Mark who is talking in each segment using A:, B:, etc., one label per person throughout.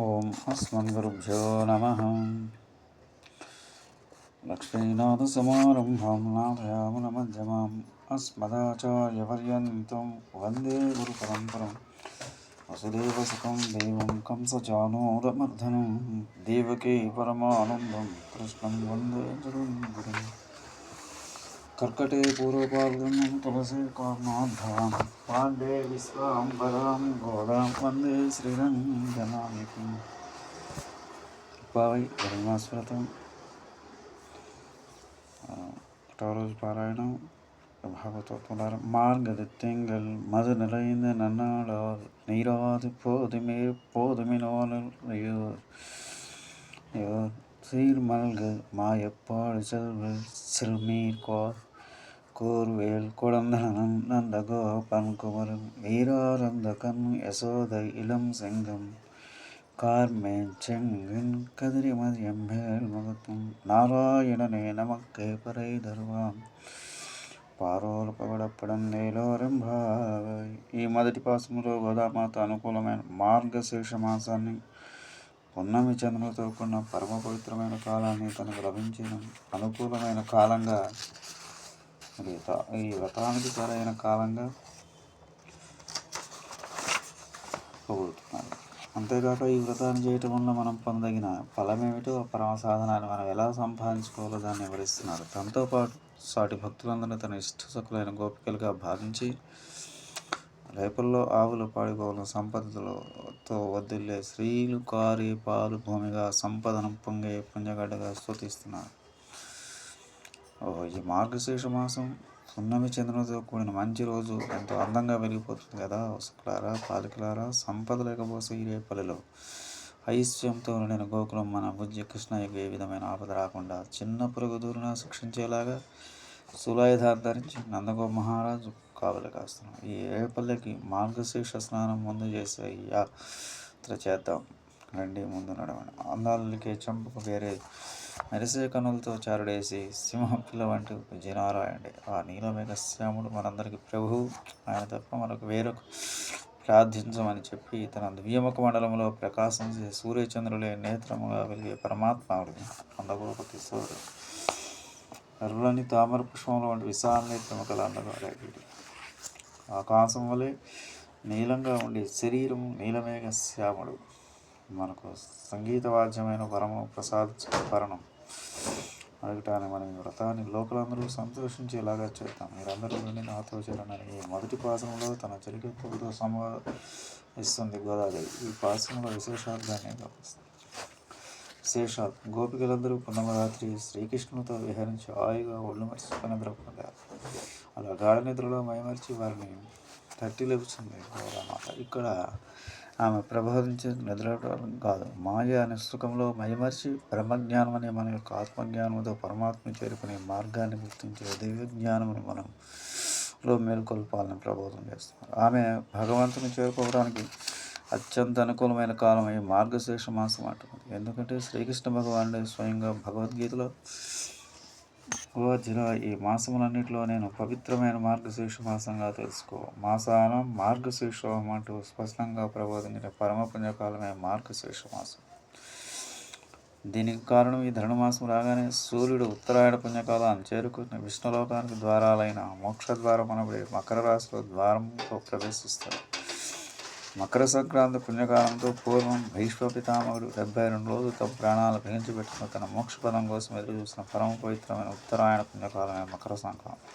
A: ఓం అస్మద్గురుభ్యో నమః. లక్ష్మీనాథసమారంభాం నాథయామునమధ్యమాం అస్మదాచార్యపర్యంతం వందే గురుపరంపరం. వసుదేవసుతం దేవం కంసచానూరమర్దనం దేవకీ పరమానందం కృష్ణం వందే జగద్గురుం. కర్కటే పూర్వపాల్గం తులసీ కార్ణోద్భవాం పాండే విశ్వాంబరాం గోదాం వందే శ్రీరంగనాయకం. కృపావై ధర్మాస్మృతం. ఒకటో రోజు పారాయణం భాగవతం. మార్గదిత్యంగల్ మது நிறைந்த நன்னாளால் நீராது போதுமினோல் சீர்மல்கு மாயப்பாடு செல்வல் சிறுமீர் கூர்வேல் குழந்தனன் நந்தகோபன் குமரன் வீராரந்த கண் யசோதை இளம் செங்கம் கார்மேன் செங்கன் கதிரிமதி எம்பேல் முகத்தும் நாராயணனே நமக்கு பறை தருவாம் పారోలు పగడపడందేలోరంభావై. ఈ మొదటి పాసములో గోదామాత అనుకూలమైన మార్గశీర్ష మాసాన్ని, పున్నమి చంద్రులతో కూడిన పరమ పవిత్రమైన కాలాన్ని తనకు లభించిన అనుకూలమైన కాలంగా, ఈ వ్రతానికి సరైన కాలంగా పొగుడుతున్నారు. అంతేకాక ఈ వ్రతాన్ని చేయటం వల్ల మనం పొందగిన ఫలమేమిటో, పరమ సాధనాన్ని మనం ఎలా సంపాదించుకోవాలో దాన్ని వివరిస్తున్నారు. తనతో పాటు సాటి భక్తులందరినీ తన ఇష్టసకులైన గోపికలుగా భావించి రేపల్లో ఆవులు పాడుకోవాలని సంపదలతో వదిలే స్త్రీలు కారి పాలు భూమిగా సంపదనం పొంగే పుణ్యగడ్డగా స్తుతిస్తున్నారు. ఈ మార్గశీర్ష మాసం పున్నమి చంద్రునితో కూడిన మంచి రోజు ఎంతో అందంగా వెలిగిపోతుంది కదా. వసుకులారా, పాలికలారా, సంపద లేకపోతే ఈ రేపల్లిలో ఐశ్వర్యంతో నిండిన గోకులం మన బుజ్జి కృష్ణయ్యకు ఏ విధమైన ఆపద రాకుండా చిన్న పురుగు దూరిన శిక్షించేలాగా సులాయుధాలు ధరించి నందగోప మహారాజు కావలి కాస్తున్నాం. ఈ రేపల్లికి మార్గశీర్ష స్నానం ముందు చేసే యాత్ర చేద్దాం రండి, ముందు నడవండి. అందాలకే చంపకు వేరే మెరిసే కనులతో చారుడేసి సింహం పిల్ల వంటి విజయనారాయణుడే ఆ నీలమేఘ శ్యాముడు మనందరికీ ప్రభువు, ఆయన తప్ప మనకు వేరొక ప్రార్థించమని చెప్పి తన దివ్యముఖ మండలంలో ప్రకాశించే సూర్యచంద్రులే నేత్రముగా వెలిగే పరమాత్మావుడు అందగోపతి సోదరు ఎర్రని తామర పుష్పంలో వంటి విశాల నేత్రముకల అందగాడు. ఆకాశం వలె నీలంగా ఉండే శరీరం నీలమేఘ శ్యాముడు మనకు సంగీత వాద్యమైన వరము ప్రసాదించడం అడగటాన్ని మనం ఈ వ్రతాన్ని లోకలందరూ సంతోషించేలాగా చేద్దాం. మీరందరూ నుండి నాతో చేరనని ఈ మొదటి పాసంలో తన చెలికప్పులతో సంవాదిస్తుంది గోదాదేవి. ఈ పాసంలో విశేషాలు దాన్ని గమనిస్తుంది. విశేషాలు: గోపికలందరూ పున్నమరాత్రి శ్రీకృష్ణునితో విహరించి హాయిగా ఒళ్ళు మర్చిపోయి నిద్ర పొందారు. అలా గాఢ నిద్రలో మైమర్చి వారిని తట్టి లేపుతుంది గోదామాత. ఇక్కడ ఆమె ప్రబోధించే నిద్రపోవడం కాదు, మాయ అనే సుఖంలో మైమర్చి బ్రహ్మజ్ఞానం అనే మన యొక్క ఆత్మజ్ఞానంతో పరమాత్మ చేరుకునే మార్గాన్ని గుర్తించే దివ్య జ్ఞానమును మనంలో మేల్కొల్పాలని ప్రబోధం చేస్తున్నారు. ఆమె భగవంతుని చేరుకోవడానికి అత్యంత అనుకూలమైన కాలం ఈ మార్గశీర్ష మాసం అంటున్నది. ఎందుకంటే శ్రీకృష్ణ భగవానుడే స్వయంగా భగవద్గీతలో అర్జున, ఈ మాసములన్నింటిలో నేను పవిత్రమైన మార్గశీర్ష మాసంగా తెలుసుకో, మాసానం మార్గశీర్షం అంటూ స్పష్టంగా ప్రబోధించిన పరమ పుణ్యకాలమే మార్గశీర్ష మాసం. దీనికి కారణం ఈ ధనుమాసం రాగానే సూర్యుడు ఉత్తరాయణ పుణ్యకాలాన్ని చేరుకుని విష్ణులోకానికి ద్వారాలైన మోక్షద్వారం అనబడే మకర రాశిలో ద్వారంతో ప్రవేశిస్తాడు. మకర సంక్రాంతి పుణ్యకాలంతో పూర్వం భీష్మ పితామహుడు 72 రోజులు తమ ప్రాణాలు బిగించిపెట్టుకుని తన మోక్షపదం కోసం ఎదురు చూసిన పరమ పవిత్రమైన ఉత్తరాయణ పుణ్యకాలమే మకర సంక్రాంతి.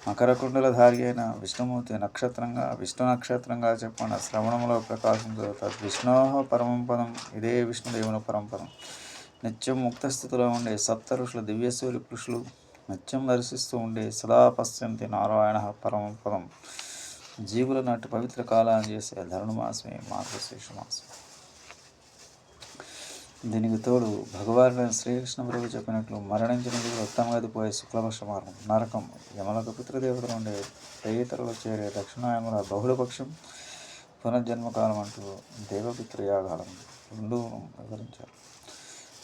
A: మకర కుండలధారి అయిన విష్ణుమూర్తి నక్షత్రంగా, విష్ణు నక్షత్రంగా చెప్పిన శ్రవణంలో ప్రకాశించు తద్విష్ణోహ పరమం పదం. ఇదే విష్ణుదేవుని పరంపదం. నిత్యం ముక్త స్థితిలో ఉండే సప్త ఋషులు దివ్యసూర్య పురుషులు నిత్యం దర్శిస్తూ ఉండే సదా పశ్యంతి నారాయణ పరమం పదం. జీవుల నాటి పవిత్ర కాలాన్ని చేసే ధనుమాసమే మార్గశీర్ష మాసం. దీనికి తోడు భగవానుడైన శ్రీకృష్ణ ప్రభు చెప్పినట్లు మరణించిన జీవులు ఉత్తమగతి పోయే శుక్లపక్ష మార్గం నరకం, యమలకు పితృదేవతలు ఉండే ప్రేతరులు చేరే దక్షిణాయముల బహుళపక్షం, పునర్జన్మకాలం అంటూ దేవపితృయాగాలను రెండూ వివరించారు.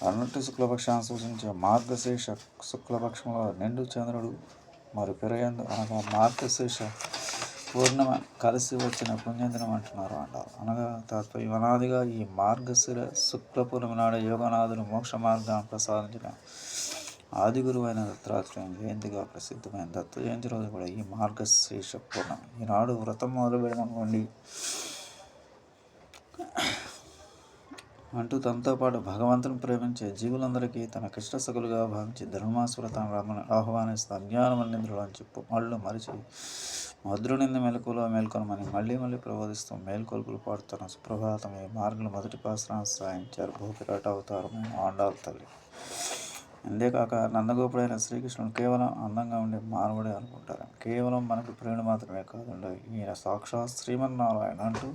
A: అన్నట్టు శుక్లపక్షాన్ని సూచించే మార్గశీర్ష శుక్లపక్షంలో నిండు చంద్రుడు మరి పిరయందు అనగా మార్గశీర్ష పూర్ణిమ కలిసి వచ్చిన పుణ్యదినం అంటున్నారు అంటారు. అనగా తాత్పర్యం అనాదిగా ఈ మార్గశిర శుక్ల పూర్ణిమ నాడు యోగనాథులు మోక్ష మార్గాన్ని ప్రసాదించిన ఆది గురువు అయిన దత్తాత్రేయం జయంతిగా ప్రసిద్ధమైన దత్త జయంతి రోజు కూడా ఈ మార్గశీర్ష పూర్ణం. ఈనాడు వ్రతం మొదలుపెట్టడం నుండి అంటూ తనతో పాటు భగవంతుని ప్రేమించే జీవులందరికీ తన కృష్ణసకులుగా భావించి ధర్మాసురతను రమణ ఆహ్వానిస్తూ అజ్ఞానమన్నింద్రులను చెప్పు మళ్ళు మరిచి మధురునింద మెలకులో మేల్కొనమని మళ్ళీ మళ్ళీ ప్రబోధిస్తూ మేల్కొల్పులు పాడుతున్న సుప్రభాతం ఈ మార్గులు మొదటి పాసరాన్ని సాయించారు భూపిరాట అవతారమైన ఆండాల తల్లి. అంతేకాక నందగోపుడైన శ్రీకృష్ణుడు కేవలం అందంగా ఉండే మానవుడే అనుకుంటారు. కేవలం మనకు ప్రియుడు మాత్రమే కాదు, ఈయన సాక్షాత్ శ్రీమన్నారాయణ అంటూ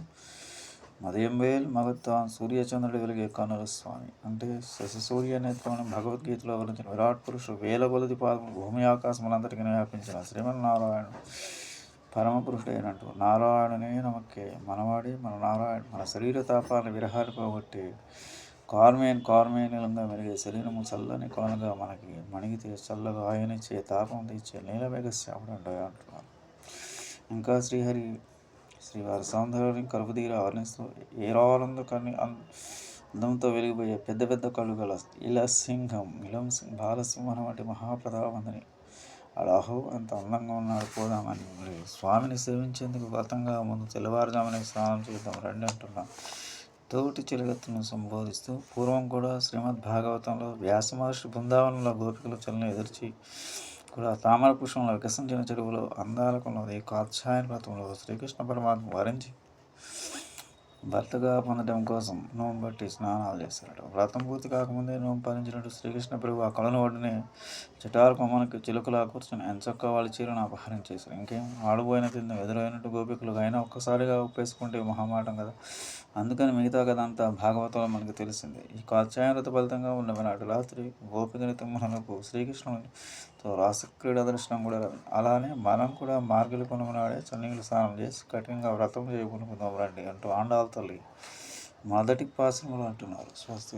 A: మదయంవేల్ మగత్వాన్ సూర్యచంద్రుడు వెలిగే కనుల స్వామి అంటే శశి సూర్య నేత్రమని భగవద్గీతలో వర్ణించిన విరాట్ పురుషుడు వేల కొలది పాదములు భూమి ఆకాశములందరికీ వ్యాపించిన శ్రీమన్నారాయణుడు పరమపురుషుడైనట్టు నారాయణనే నమక్కే మనవాడి మన నారాయణ మన శరీర తాపాలను విరహాలు పోగొట్టి కార్మేనిలంగా మెరిగే శరీరము చల్లని కొనగా మనకి మణిగితే చల్లగా ఆయనిచ్చే తాపం తీర్చే నీలమేఘశ్యాముడు అంటున్నారు. ఇంకా శ్రీవారి సౌందర్యాన్ని కలుపుదీర వర్ణిస్తూ ఏరానంద కన్ని అందంతో వెలిగిపోయే పెద్ద పెద్ద కళ్ళు గల ఇలం బాలసింహం వంటి మహాప్రతాపందని అడాహో అంత అందంగా ఉన్నాడు పోదామని స్వామిని సేవించేందుకు వ్రతంగా ముందు తెల్లవారుజామునే స్నానం చేద్దాం రండి అంటున్నాం. తోటి చిలగత్తును సంబోధిస్తూ పూర్వం కూడా శ్రీమద్ భాగవతంలో వ్యాస మహర్షి బృందావనంలో గోపికలు చల్లని ఎదుర్చి కూడా తామర పుష్పంలో వికసించిన చెరువులో అందాలకున్నది కాత్యాయన వ్రతంలో శ్రీకృష్ణ పరమాత్మ వరించి భర్తగా పొందడం కోసం నోము బట్టి స్నానాలు చేశారట. వ్రతం పూర్తి కాకముందే నోము పాలించినట్టు శ్రీకృష్ణ ప్రభు ఆ కొలను ఒడ్డునే చిటారు కొమ్మనికి చిలుకలా కూర్చొని ఎంచక్క వాళ్ళ చీరను అపహరించేశారు. ఇంకేం ఆడుపోయిన తిందాం ఎదురైనట్టు గోపికలు అయినా ఒక్కసారిగా ఒప్పేసుకుంటే మహామాటం కదా. అందుకని మిగతా కథ అంతా భాగవతంలో మనకు తెలిసిందే. ఈ కాత్యాయన వ్రత ఫలితంగా ఉన్న నాడు రాత్రి గోపికని తిమ్మలకు శ్రీకృష్ణునితో రాసక్రీడ దర్శనం కూడా. అలానే మనం కూడా మార్గలి పొనుగు నాడే చన్నీళ్ళు స్నానం చేసి కఠినంగా వ్రతం చేయకుందాం రండి అంటూ ఆండాల తల్లి మొదటి పాసములు అంటున్నారు. స్వస్తి.